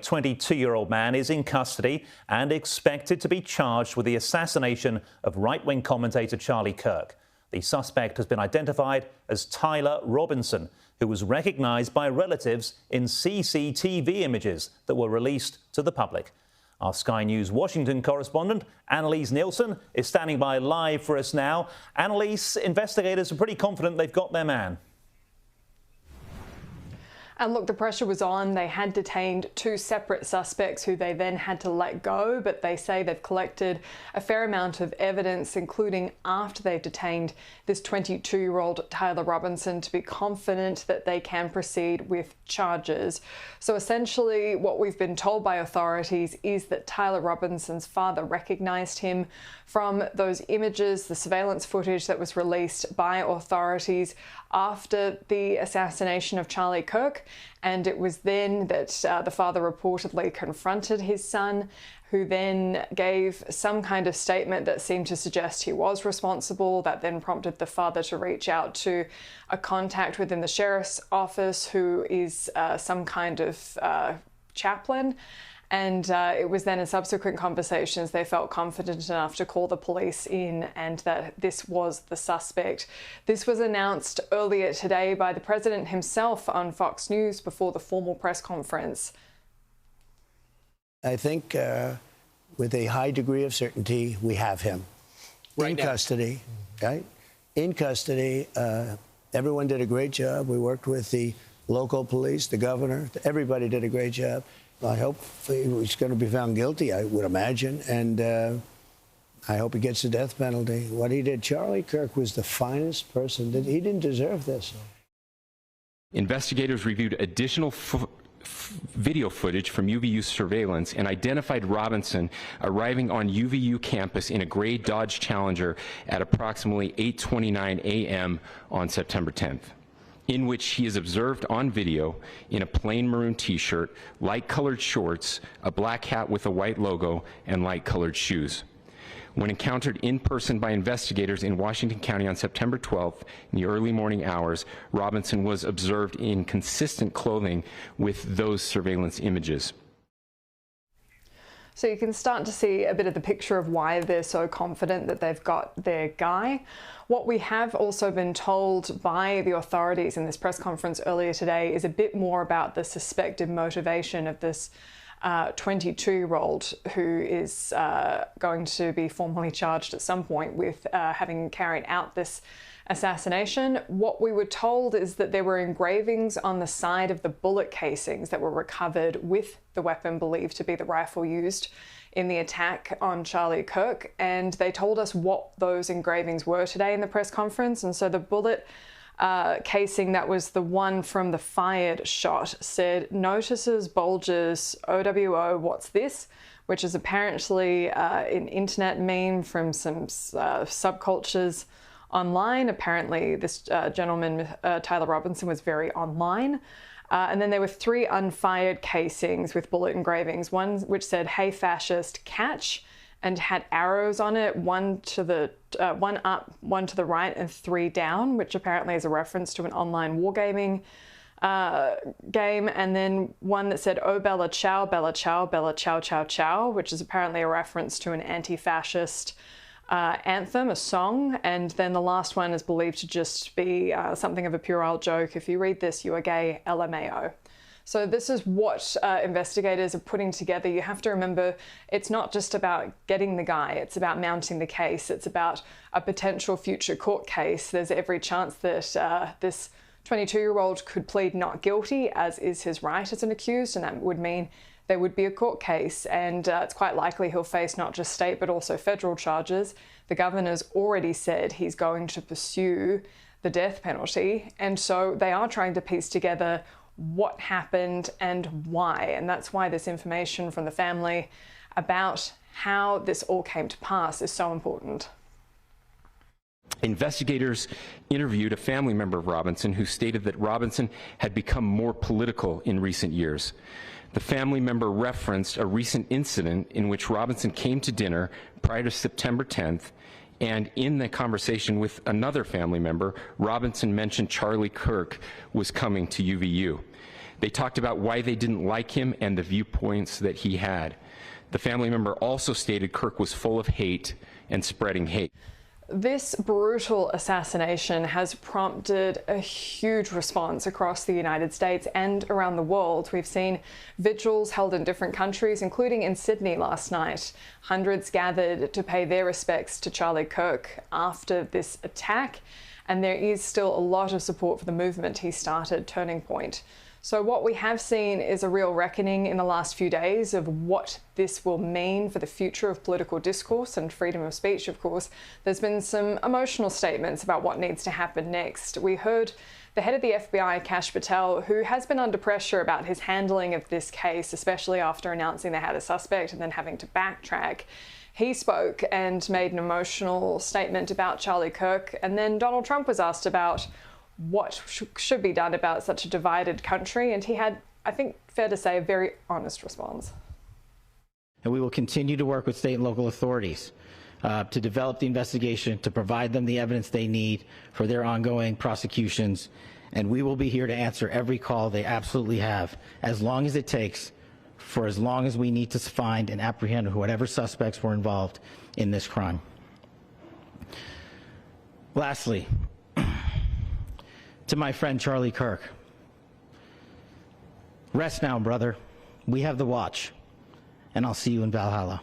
22-year-old man is in custody and expected to be charged with the assassination of right-wing commentator Charlie Kirk. The suspect has been identified as Tyler Robinson, who was recognised by relatives in CCTV images that were released to the public. Our Sky News Washington correspondent, Annalise Nielsen, is standing by live for us now. Annalise, investigators are pretty confident they've got their man. And look, the pressure was on. They had detained two separate suspects who they then had to let go, but they say they've collected a fair amount of evidence, including after they've detained this 22-year-old Tyler Robinson, to be confident that they can proceed with charges. So essentially what we've been told by authorities is that Tyler Robinson's father recognised him from those images, the surveillance footage that was released by authorities after the assassination of Charlie Kirk. And it was then that the father reportedly confronted his son, who then gave some kind of statement that seemed to suggest he was responsible. That then prompted the father to reach out to a contact within the sheriff's office, who is some kind of chaplain. And it was then in subsequent conversations they felt confident enough to call the police in, and that this was the suspect. This was announced earlier today by the president himself on Fox News before the formal press conference. I think with a high degree of certainty, we have him in custody. Right? In custody. Everyone did a great job. We worked with the local police, the governor. Everybody did a great job. I hope he's going to be found guilty, I would imagine, and I hope he gets the death penalty. What he did, Charlie Kirk was the finest person. He didn't deserve this. Investigators reviewed additional video footage from UVU surveillance and identified Robinson arriving on UVU campus in a gray Dodge Challenger at approximately 8:29 a.m. on September 10th. In which he is observed on video in a plain maroon t-shirt, light-colored shorts, a black hat with a white logo, and light-colored shoes. When encountered in person by investigators in Washington County on September 12th in the early morning hours, Robinson was observed in consistent clothing with those surveillance images. So you can start to see a bit of the picture of why they're so confident that they've got their guy. What we have also been told by the authorities in this press conference earlier today is a bit more about the suspected motivation of this 22-year-old who is going to be formally charged at some point with having carried out this assassination. What we were told is that there were engravings on the side of the bullet casings that were recovered with the weapon believed to be the rifle used in the attack on Charlie Kirk, and they told us what those engravings were today in the press conference. And so the bullet casing that was the one from the fired shot said, "Notices bulges OWO, what's this?" which is apparently an internet meme from some subcultures online. Apparently this gentleman, Tyler Robinson, was very online. And then there were three unfired casings with bullet engravings, one which said, "Hey fascist, catch," and had arrows on it, one up, one to the right, and three down, which apparently is a reference to an online wargaming game. And then one that said, "Oh Bella Ciao, Bella Ciao, Bella Ciao Ciao Ciao," which is apparently a reference to an anti-fascist anthem, a song. And then the last one is believed to just be something of a puerile joke: "If you read this, you are gay, LMAO." So this is what investigators are putting together. You have to remember, it's not just about getting the guy, it's about mounting the case, it's about a potential future court case. There's every chance that this 22-year-old could plead not guilty, as is his right as an accused, and that would mean there would be a court case, and it's quite likely he'll face not just state but also federal charges. The governor's already said he's going to pursue the death penalty, and so they are trying to piece together what happened and why, and that's why this information from the family about how this all came to pass is so important. Investigators interviewed a family member of Robinson who stated that Robinson had become more political in recent years. The family member referenced a recent incident in which Robinson came to dinner prior to September 10th, and in the conversation with another family member, Robinson mentioned Charlie Kirk was coming to UVU. They talked about why they didn't like him and the viewpoints that he had. The family member also stated Kirk was full of hate and spreading hate. This brutal assassination has prompted a huge response across the United States and around the world. We've seen vigils held in different countries, including in Sydney last night. Hundreds gathered to pay their respects to Charlie Kirk after this attack, and there is still a lot of support for the movement he started, Turning Point. So what we have seen is a real reckoning in the last few days of what this will mean for the future of political discourse and freedom of speech, of course. There's been some emotional statements about what needs to happen next. We heard the head of the FBI, Kash Patel, who has been under pressure about his handling of this case, especially after announcing they had a suspect and then having to backtrack. He spoke and made an emotional statement about Charlie Kirk, and then Donald Trump was asked about what should be done about such a divided country, and he had, I think, fair to say, a very honest response. And we will continue to work with state and local authorities to develop the investigation, to provide them the evidence they need for their ongoing prosecutions, and we will be here to answer every call they absolutely have, as long as it takes, for as long as we need to find and apprehend whatever suspects were involved in this crime. Lastly, to my friend Charlie Kirk, rest now, brother. We have the watch, and I'll see you in Valhalla.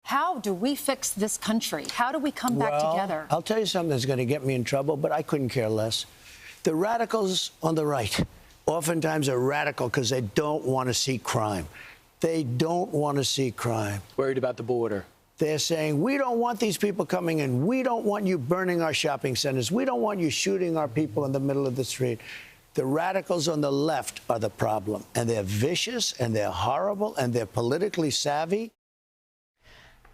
How do we fix this country? How do we come back together? I'll tell you something that's going to get me in trouble, but I couldn't care less. The radicals on the right oftentimes are radical because they don't want to see crime. They don't want to see crime. Worried about the border. They're saying, we don't want these people coming in. We don't want you burning our shopping centers. We don't want you shooting our people in the middle of the street. The radicals on the left are the problem, and they're vicious, and they're horrible, and they're politically savvy.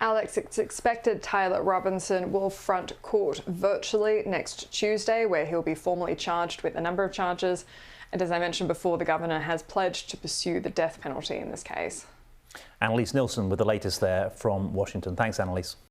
Alex, it's expected Tyler Robinson will front court virtually next Tuesday, where he'll be formally charged with a number of charges. And as I mentioned before, the governor has pledged to pursue the death penalty in this case. Annalise Nilsson with the latest there from Washington. Thanks, Annalise.